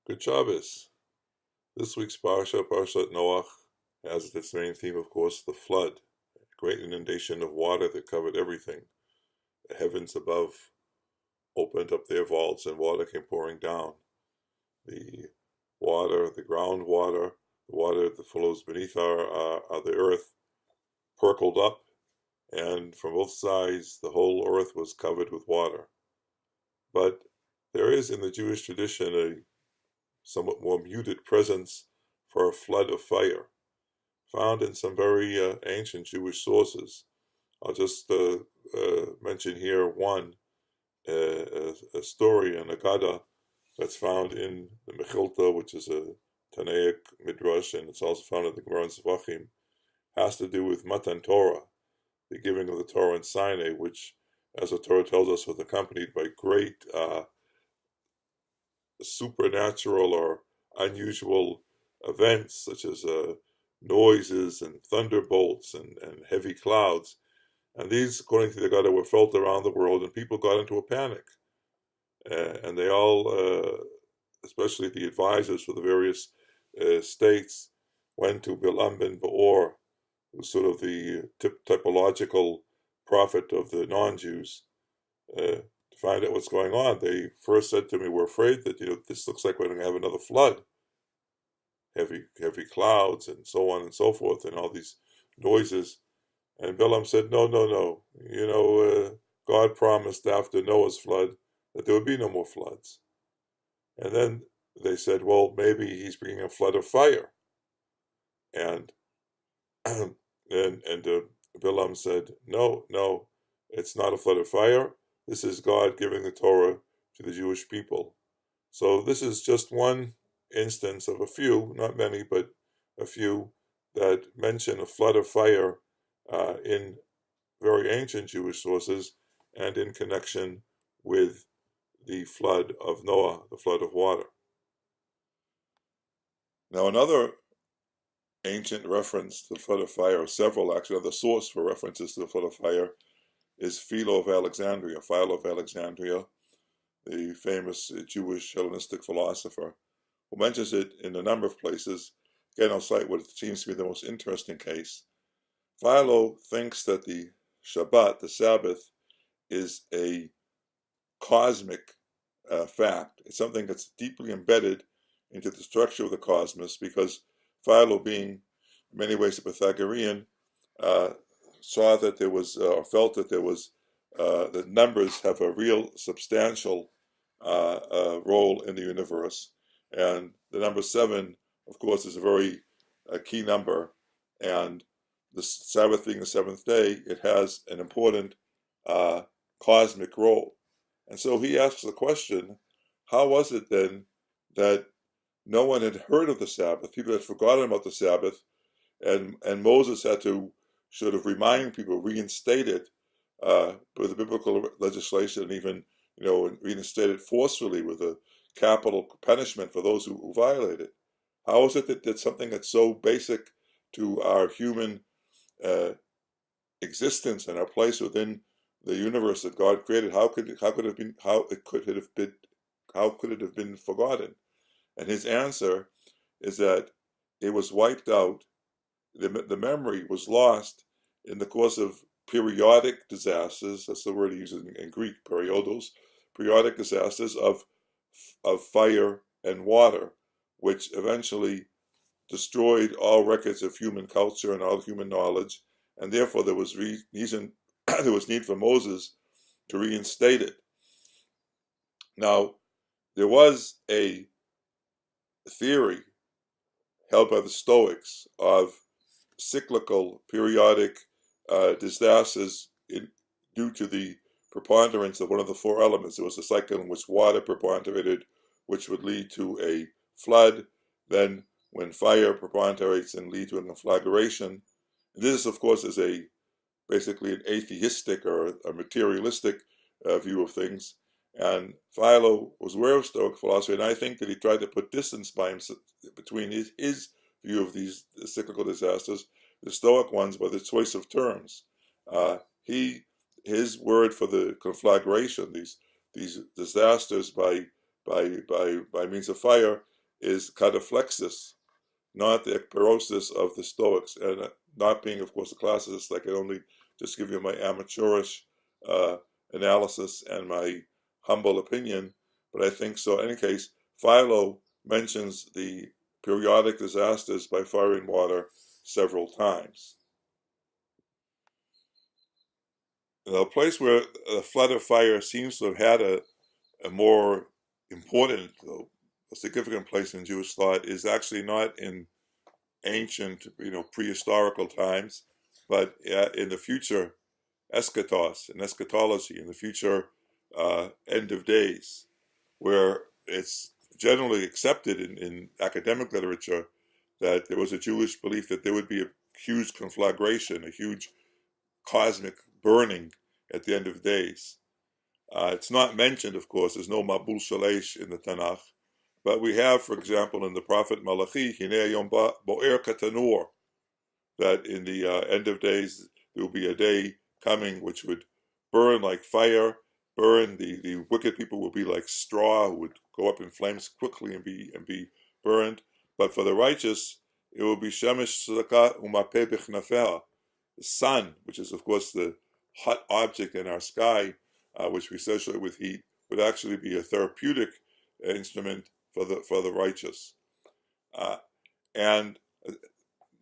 Good Shabbos. This week's Parshat Noach, has its main theme, of course, the flood, a great inundation of water that covered everything. The heavens above opened up their vaults and water came pouring down. The water, the groundwater, the water that flows beneath the earth, percoled up, and from both sides the whole earth was covered with water. But there is in the Jewish tradition a somewhat more muted presence for a flood of fire, found in some very ancient Jewish sources. I'll just mention here one, a story, an Agada, that's found in the Mechilta, which is a Tanaic Midrash, and it's also found in the Gemara and Zvachim, has to do with Matan Torah, the giving of the Torah in Sinai, which, as the Torah tells us, was accompanied by great supernatural or unusual events, such as noises and thunderbolts and heavy clouds. And these, according to the Gada, were felt around the world, and people got into a panic. And they all, especially the advisors for the various states, went to Bilam ben Beor, who's sort of the typological prophet of the non-Jews, to find out what's going on. They first said to me, "We're afraid that this looks like we're going to have another flood, heavy clouds and so on and so forth, and all these noises." And Bilam said, "No, no, no. God promised after Noah's flood that there would be no more floods." And then they said, "Well, maybe he's bringing a flood of fire." And Bilam said, "No, no, it's not a flood of fire. This is God giving the Torah to the Jewish people." So this is just one instance of a few, not many, but a few, that mention a flood of fire in very ancient Jewish sources and in connection with the flood of Noah, the flood of water. Now, another ancient reference to the flood of fire, or several actually, the source for references to the flood of fire, is Philo of Alexandria. Philo of Alexandria, the famous Jewish Hellenistic philosopher, who mentions it in a number of places. Again, I'll cite what seems to be the most interesting case. Philo thinks that the Shabbat, the Sabbath, is a cosmic fact. It's something that's deeply embedded into the structure of the cosmos, because Philo, being in many ways a Pythagorean, saw that there was, or felt that there was, that numbers have a real substantial role in the universe. And the number 7, of course, is a very key number. And the Sabbath being the seventh day, it has an important cosmic role. And so he asks the question, how was it then that no one had heard of the Sabbath? People had forgotten about the Sabbath, and Moses had to sort of remind people, reinstate it with the biblical legislation, and even reinstate it forcefully with a capital punishment for those who violate it. How is it that something that's so basic to our human existence and our place within the universe that God created, how could it have been forgotten? And his answer is that it was wiped out. The memory was lost in the course of periodic disasters. That's the word he uses in Greek, periodos, periodic disasters of fire and water, which eventually destroyed all records of human culture and all human knowledge, and therefore there was there was need for Moses to reinstate it. Now, there was a theory held by the Stoics of cyclical, periodic disasters due to the preponderance of one of the 4 elements. There was a cycle in which water preponderated, which would lead to a flood. Then, when fire preponderates and lead to a conflagration. This, of course, is basically an atheistic or a materialistic view of things. And Philo was aware of Stoic philosophy, and I think that he tried to put distance by himself between his view of these cyclical disasters, the Stoic ones, by the choice of terms. His word for the conflagration, these disasters by means of fire, is cataphlexis, not the ekperosis of the Stoics. And not being, of course, a classicist, I can only just give you my amateurish analysis and my humble opinion, but I think so. In any case, Philo mentions the periodic disasters by fire and water several times. The place where the flood of fire seems to have had a more important, though, a significant place in Jewish thought is actually not in ancient, prehistorical times, but in the future eschatos, in eschatology, in the future end of days, where it's generally accepted in academic literature that there was a Jewish belief that there would be a huge conflagration, a huge cosmic burning at the end of days. It's not mentioned, of course, there's no Mabul Shalesh in the Tanakh, but we have, for example, in the prophet Malachi, Hinei Yom Bo'er Katanur, that in the end of days there will be a day coming which would burn like fire, the wicked people will be like straw, who would go up in flames quickly and be burned. But for the righteous, it will be Shemesh Tzedakah Umapeh B'chnafeha, the sun, which is of course the hot object in our sky, which we associate with heat, would actually be a therapeutic instrument for the righteous. And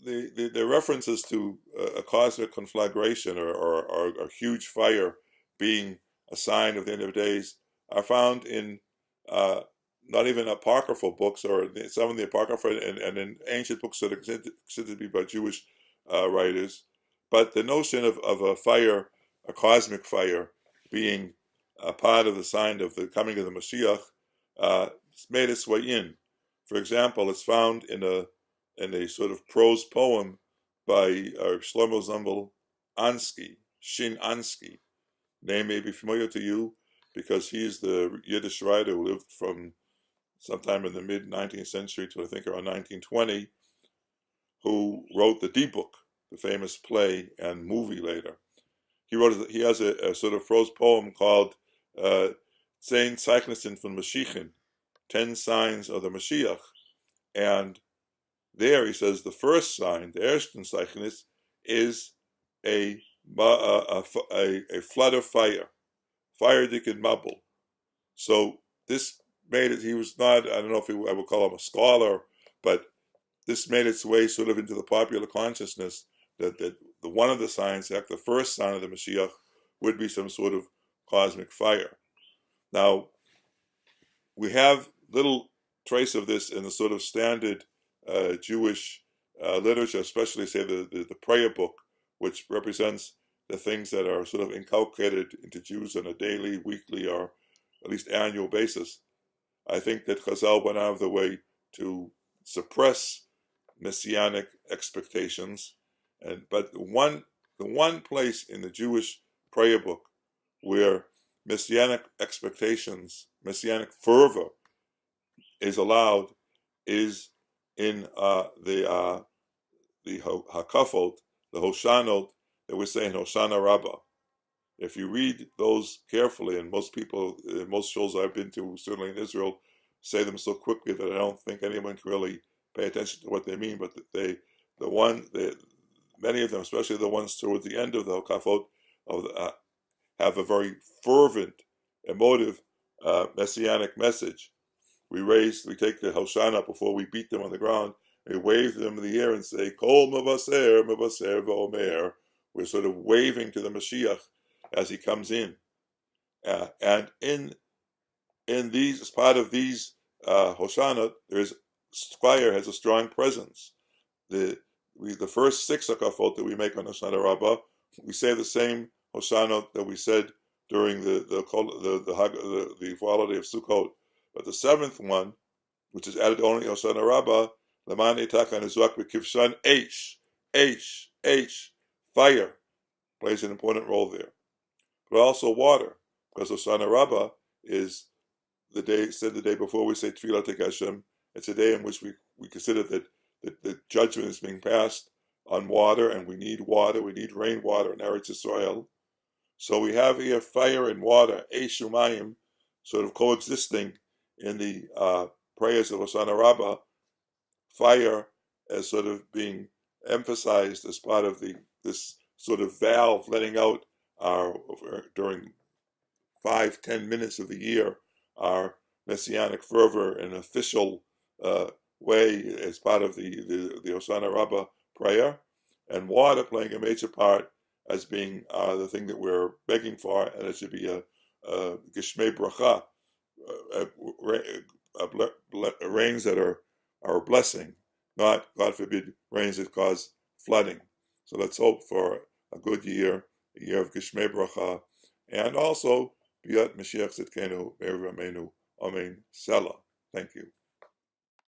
the references to a cosmic conflagration or a huge fire being a sign of the end of days are found in not even apocryphal books, or some of the apocryphal and in ancient books that are considered to be by Jewish writers. But the notion of a fire, a cosmic fire, being a part of the sign of the coming of the Mashiach made its way in. For example, it's found in a sort of prose poem by Shlomo Zalman Ansky, Shin Ansky. Name may be familiar to you because he's the Yiddish writer who lived from sometime in the mid-19th century to I think around 1920, who wrote the Die Book, the famous play and movie later. He has a sort of prose poem called 10 Zeichnissen von Mashiach, 10 signs of the Mashiach, and there he says the first sign, the ersten Zeichnis, is a flood of fire dikid mabul. So this made it, he was not, I don't know if I would call him a scholar, but this made its way sort of into the popular consciousness that the one of the signs, the first sign of the Mashiach, would be some sort of cosmic fire. Now, we have little trace of this in the sort of standard Jewish literature, especially say the prayer book, which represents the things that are sort of inculcated into Jews on a daily, weekly, or at least annual basis. I think that Chazal went out of the way to suppress messianic expectations, but the one place in the Jewish prayer book where messianic expectations, messianic fervor is allowed is in the Hakafot, the Hoshanot that we say in Hoshana Rabbah. If you read those carefully, and most people, most shows I've been to, certainly in Israel, say them so quickly that I don't think anyone can really pay attention to what they mean. But many of them, especially the ones towards the end of the Hakafot, have a very fervent, emotive, messianic message. We take the Hoshana before we beat them on the ground. We wave them in the air and say, Kol Mavaser, Mavaser V'Omer. We're sort of waving to the Mashiach as he comes in. And in these, as part of these Hoshana, fire has a strong presence. The first 6 Hakafot that we make on Hoshana Rabbah, we say the same Hoshana that we said during the holiday of Sukkot. But the 7th one, which is added only Hoshana Rabbah, Leman Itaka Nizrak B'Kivshan H, fire plays an important role there. But also water, because Hoshana Rabbah is the day before we say Tefillah Tek Hashem. It's a day in which we consider that the judgment is being passed on water, and we need water, we need rainwater in Eretz Yisrael. So we have here fire and water, Eish Umayim, sort of coexisting in the prayers of Hoshana Rabbah, fire as sort of being emphasized as part of this sort of valve letting out our, during 5-10 minutes of the year, our messianic fervor in an official way as part of the Hoshana Rabbah prayer, and water playing a major part as being the thing that we're begging for, and it should be a Geshmei Bracha, rains that are a blessing, not, God forbid, rains that cause flooding. So let's hope for a good year, a year of Geshmei Bracha, and also Biat Mashiach Tzidkenu Be'er Ramenu. Amen. Selah. Thank you.